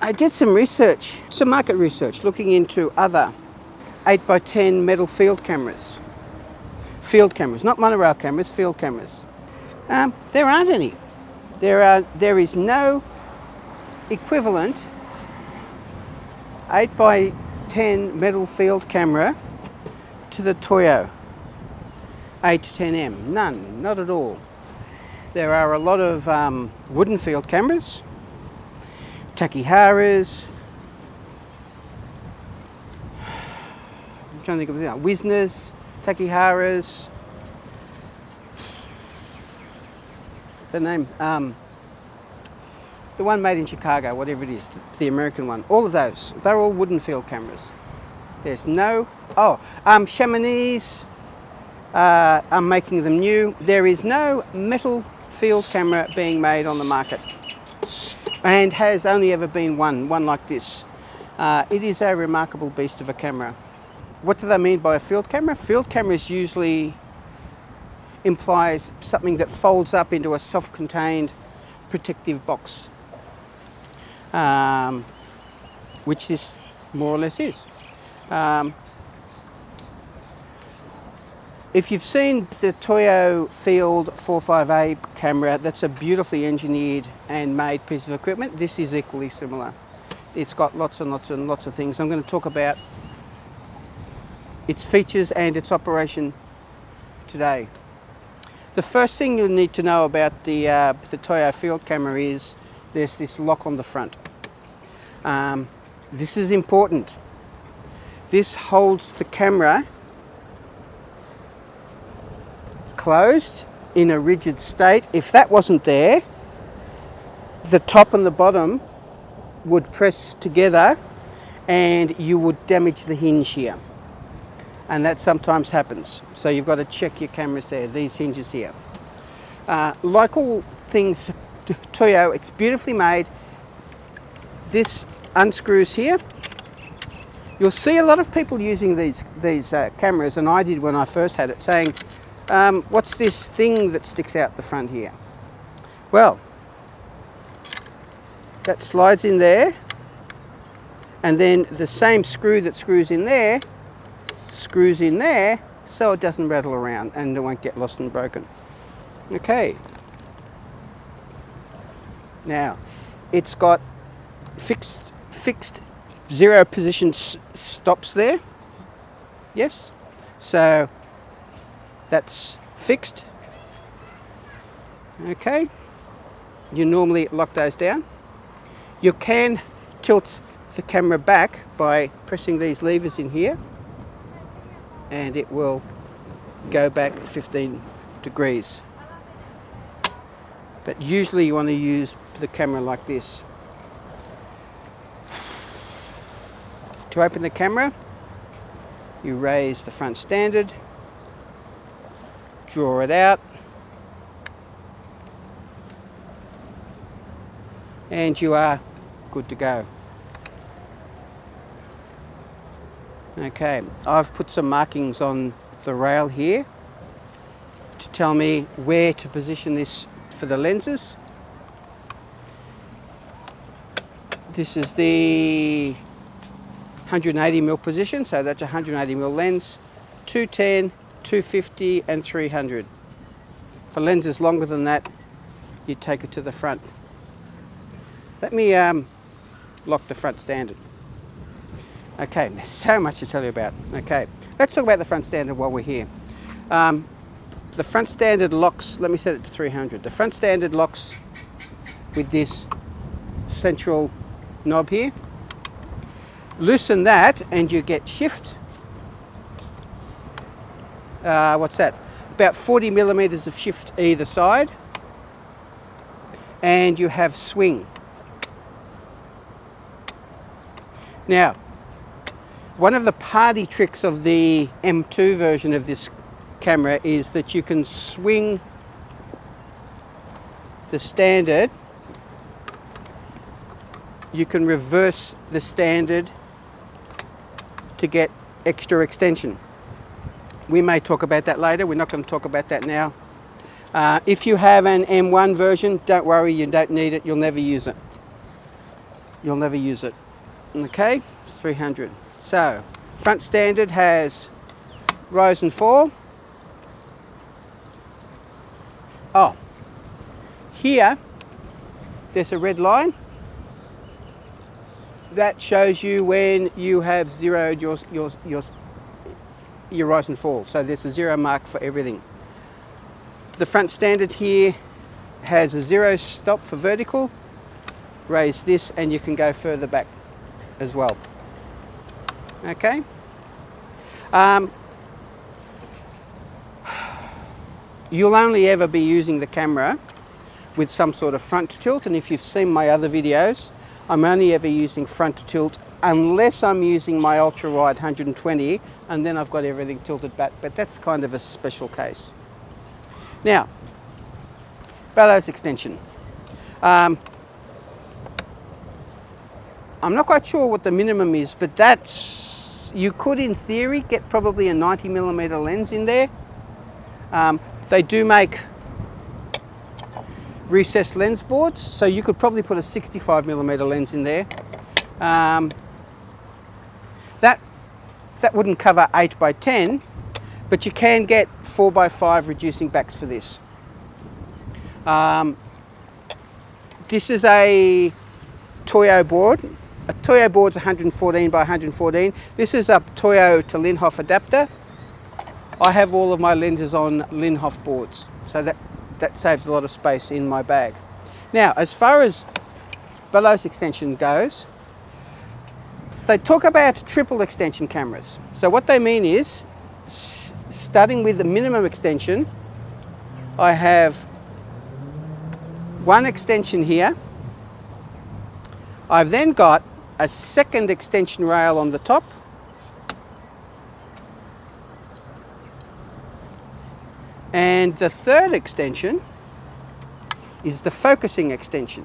I did some research, some market research, looking into other 8x10 metal field cameras. Field cameras, not monorail cameras, field cameras. There aren't any. There is no equivalent 8x10 metal field camera to the Toyo 810M. None, not at all. There are a lot of wooden field cameras, Takiharas, I'm trying to think of it, Wisners, Takiharas, the name, the one made in Chicago, whatever it is, the American one, all of those, they're all wooden field cameras. There's no, Chamonix, I'm making them new. There is no metal field camera being made on the market, and has only ever been one like this. It is a remarkable beast of a camera. What do they mean by a field camera? Field cameras usually implies something that folds up into a self-contained protective box, which this more or less is. If you've seen the Toyo Field 45A camera, that's a beautifully engineered and made piece of equipment. This is equally similar. It's got lots and lots and lots of things. I'm going to talk about its features and its operation today. The first thing you'll need to know about the Toyo Field camera is there's this lock on the front. This is important. This holds the camera closed in a rigid state. If that wasn't there, the top and the bottom would press together and you would damage the hinge here. And that sometimes happens. So you've got to check your cameras there, these hinges here. Like all things Toyo, it's beautifully made. This unscrews here. You'll see a lot of people using these cameras, and I did when I first had it, saying, what's this thing that sticks out the front here? Well, that slides in there, and then the same screw that screws in there, so it doesn't rattle around and it won't get lost and broken. Okay. Now, it's got fixed zero position stops there. Yes. So that's fixed. Okay. You normally lock those down. You can tilt the camera back by pressing these levers in here, and it will go back 15 degrees. But usually you want to use the camera like this. To open the camera, you raise the front standard, draw it out, and you are good to go. Okay, I've put some markings on the rail here to tell me where to position this for the lenses. This is the 180mm position, so that's a 180mm lens, 210, 250 and 300. For lenses longer than that, you take it to the front. Let me lock the front standard. Okay, there's so much to tell you about. Okay, let's talk about the front standard while we're here. The front standard locks, let me set it to 300. The front standard locks with this central knob here. Loosen that and you get shift. What's that? About 40mm of shift either side. And you have swing. Now, one of the party tricks of the M2 version of this camera is that you can swing the standard. You can reverse the standard to get extra extension. We may talk about that later. We're not going to talk about that now. If you have an M1 version, don't worry, you don't need it. You'll never use it. you'll never use it. Okay, 300. So front standard has rise and fall. Oh, here there's a red line that shows you when you have zeroed your rise and fall. So there's a 0 mark for everything. The front standard here has a 0 stop for vertical. Raise this and you can go further back as well. Okay. You'll only ever be using the camera with some sort of front tilt, and if you've seen my other videos, I'm only ever using front tilt unless I'm using my ultra wide 120, and then I've got everything tilted back, but that's kind of a special case. Now, bellows extension. I'm not quite sure what the minimum is, but that's, you could in theory get probably a 90mm lens in there. They do make recessed lens boards, so you could probably put a 65mm lens in there. That wouldn't cover 8x10, but you can get 4x5 reducing backs for this. This is a Toyo board. A Toyo board's 114 by 114. This is a Toyo to Linhof adapter. I have all of my lenses on Linhof boards, so that saves a lot of space in my bag. Now, as far as bellows extension goes, they talk about triple extension cameras. So what they mean is, starting with the minimum extension, I have one extension here. I've then got a second extension rail on the top, and the third extension is the focusing extension,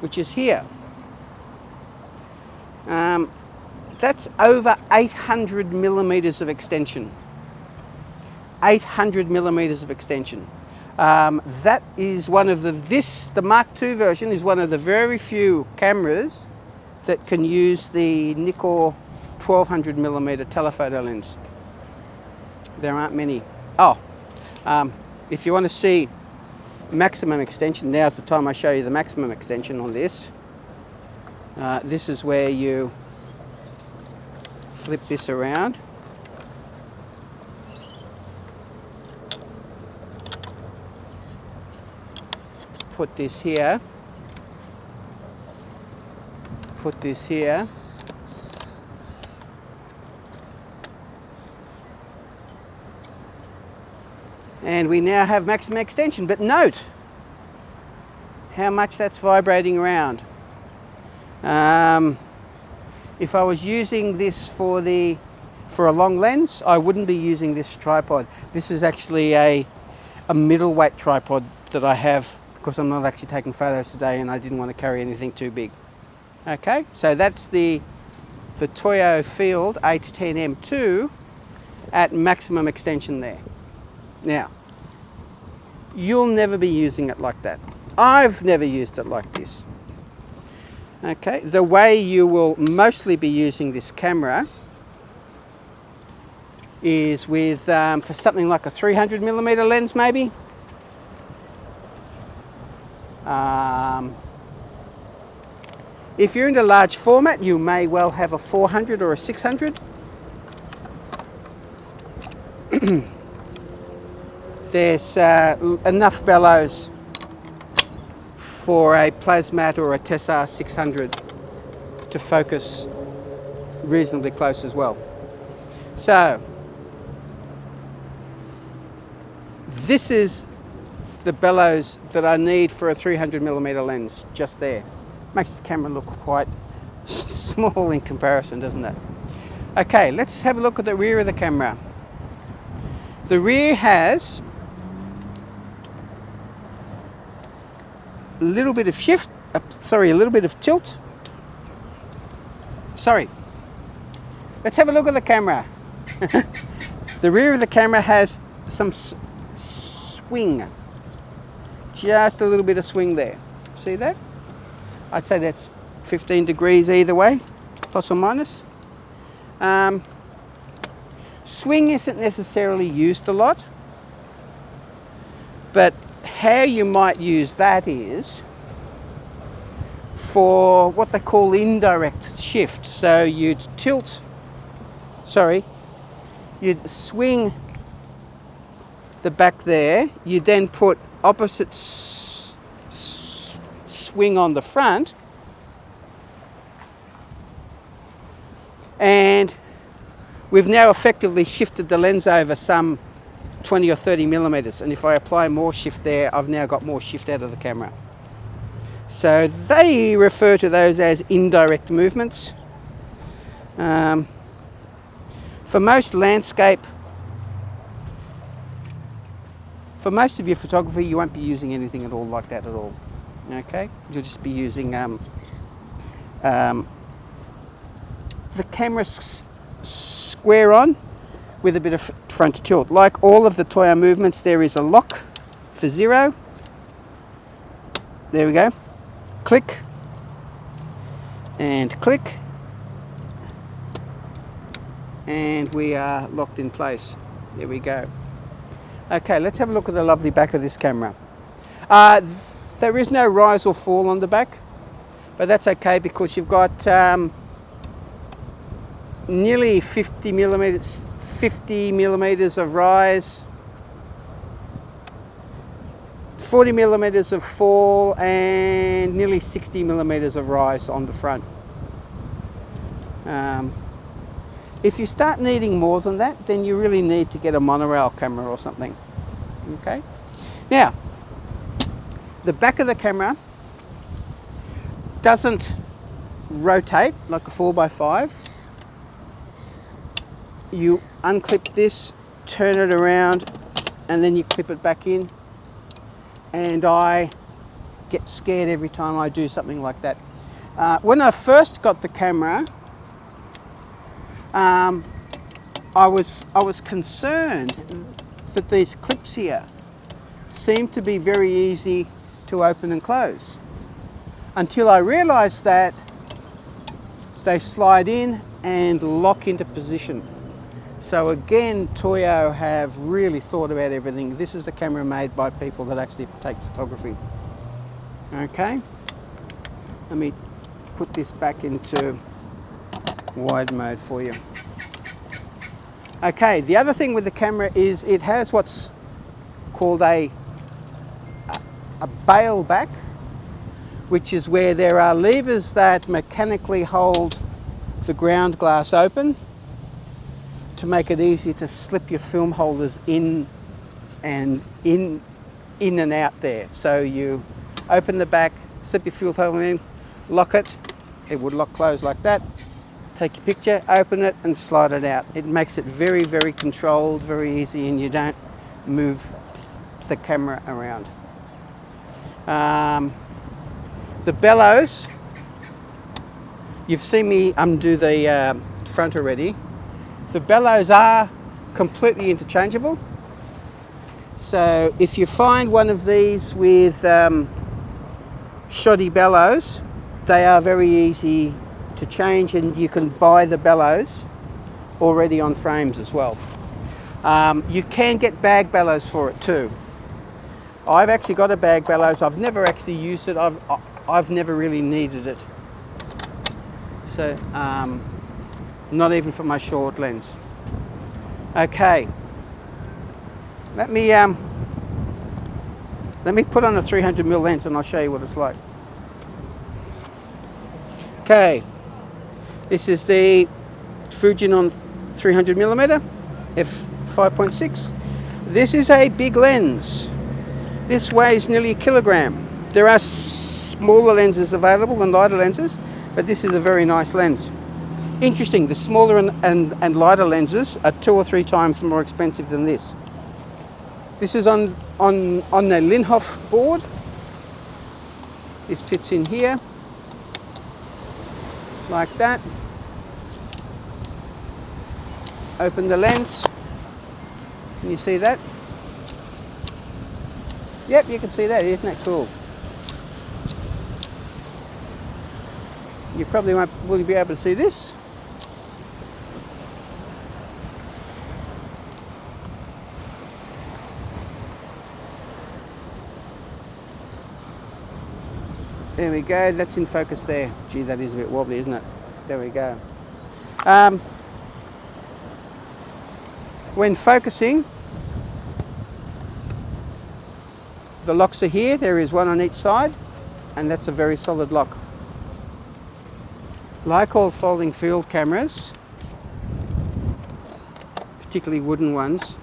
which is here. That's over 800mm of extension. 800mm of extension. That is one of the Mark II version is one of the very few cameras that can use the Nikkor 1200mm telephoto lens. There aren't many. Oh, if you want to see maximum extension, now's the time I show you the maximum extension on this. This is where you flip this around. Put this here. Put this here. And we now have maximum extension, but note how much that's vibrating around. If I was using this for a long lens, I wouldn't be using this tripod. This is actually a middleweight tripod that I have because I'm not actually taking photos today and I didn't want to carry anything too big. Okay, so that's the Toyo Field 810 M2 at maximum extension there. Now, you'll never be using it like that. I've never used it like this. Okay, the way you will mostly be using this camera is with, for something like a 300mm lens maybe. If you're into large format, you may well have a 400 or a 600. There's enough bellows for a Plasmat or a Tessar 600 to focus reasonably close as well. So this is the bellows that I need for a 300mm lens, just there. Makes the camera look quite small in comparison, doesn't it? Okay, let's have a look at the rear of the camera. The rear has a little bit of shift, a little bit of tilt. Sorry. Let's have a look at the camera. The rear of the camera has some swing. Just a little bit of swing there. See that? I'd say that's 15 degrees either way, plus or minus. Swing isn't necessarily used a lot, but how you might use that is for what they call indirect shift. So you'd you'd swing the back there, you then put opposite swing on the front, and we've now effectively shifted the lens over some 20 or 30 millimeters, and if I apply more shift there, I've now got more shift out of the camera. So they refer to those as indirect movements. For most landscape, for most of your photography, you won't be using anything at all like that at all. Okay, you'll just be using the camera square on with a bit of front tilt. Like all of the Toyo movements, there is a lock for 0. There we go. Click and click, and we are locked in place. There we go. Okay, let's have a look at the lovely back of this camera. There is no rise or fall on the back, but that's okay because you've got nearly 50 millimeters of rise, 40 millimeters of fall, and nearly 60 millimeters of rise on the front. If you start needing more than that, then you really need to get a monorail camera or something. Okay. Now, the back of the camera doesn't rotate like a 4x5. You unclip this, turn it around, and then you clip it back in. And I get scared every time I do something like that. When I first got the camera, I was concerned that these clips here seemed to be very easy to open and close, until I realized that they slide in and lock into position. So again, Toyo have really thought about everything. This is a camera made by people that actually take photography. Okay, let me put this back into wide mode for you. Okay, the other thing with the camera is it has what's called a bail back, which is where there are levers that mechanically hold the ground glass open to make it easy to slip your film holders in and out there. So you open the back, slip your film holder in, lock it, it would lock close like that. Take your picture, open it and slide it out. It makes it very, very controlled, very easy, and you don't move the camera around. The bellows, you've seen me undo the front already. The bellows are completely interchangeable. So if you find one of these with shoddy bellows, they are very easy to change, and you can buy the bellows already on frames as well. You can get bag bellows for it too. I've actually got a bag bellows. I've never actually used it. I've never really needed it. So not even for my short lens. Okay, let me put on a 300mm lens and I'll show you what it's like. Okay, this is the Fujinon 300mm f5.6. This is a big lens. This weighs nearly 1 kilogram. There are smaller lenses available and lighter lenses, but this is a very nice lens. Interesting, the smaller and lighter lenses are 2 or 3 times more expensive than this. This is on the Linhof board. This fits in here, like that. Open the lens. Can you see that? Yep, you can see that. Isn't that cool? You probably won't be able to see this. There we go, that's in focus there. Gee, that is a bit wobbly, isn't it? There we go. When focusing, the locks are here. There is one on each side, and that's a very solid lock. Like all folding field cameras, particularly wooden ones,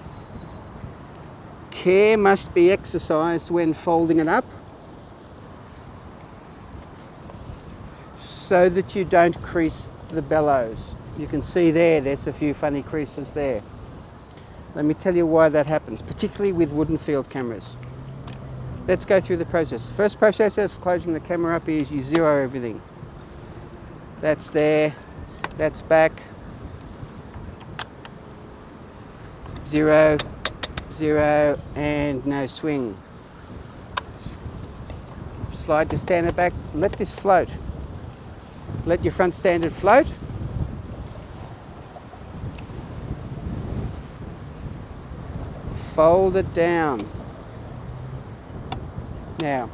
care must be exercised when folding it up so that you don't crease the bellows. You can see there's a few funny creases there. Let me tell you why that happens, particularly with wooden field cameras. Let's go through the process. First process of closing the camera up is you zero everything. That's there, that's back. 0, 0, and no swing. Slide the standard back, let this float. Let your front standard float. Fold it down. Now,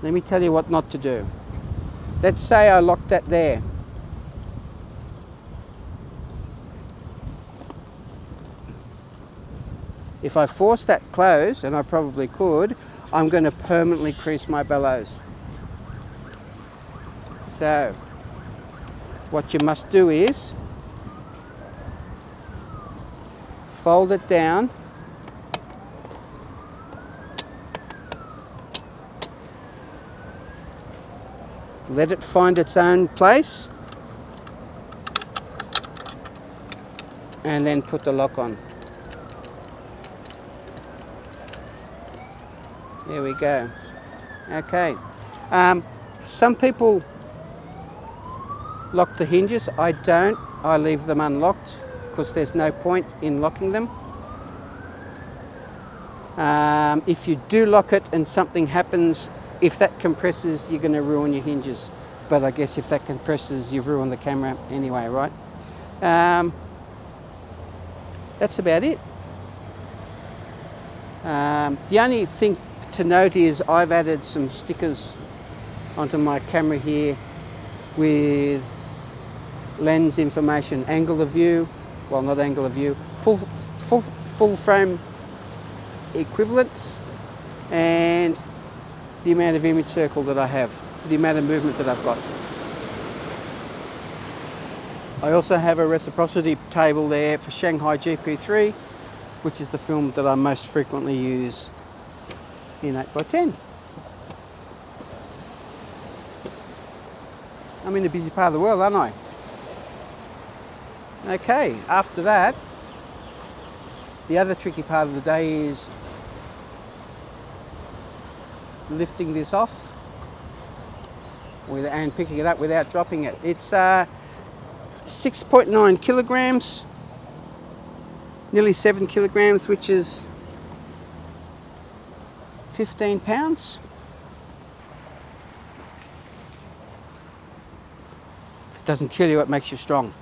let me tell you what not to do. Let's say I locked that there. If I force that close, and I probably could, I'm going to permanently crease my bellows. So, what you must do is fold it down, let it find its own place, and then put the lock on. There we go. Okay. Some people lock the hinges. I don't. I leave them unlocked because there's no point in locking them. If you do lock it and something happens, if that compresses, you're going to ruin your hinges. But I guess if that compresses, you've ruined the camera anyway, right? That's about it. The only thing to note is I've added some stickers onto my camera here with lens information, angle of view, well, not angle of view, full frame equivalents, and the amount of image circle that I have, the amount of movement that I've got. I also have a reciprocity table there for Shanghai GP3, which is the film that I most frequently use in 8x10. I'm in a busy part of the world, aren't I? Okay, after that, the other tricky part of the day is lifting this off and picking it up without dropping it. It's 6.9 kilograms, nearly 7 kilograms, which is 15 pounds. If it doesn't kill you, it makes you strong.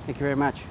Thank you very much.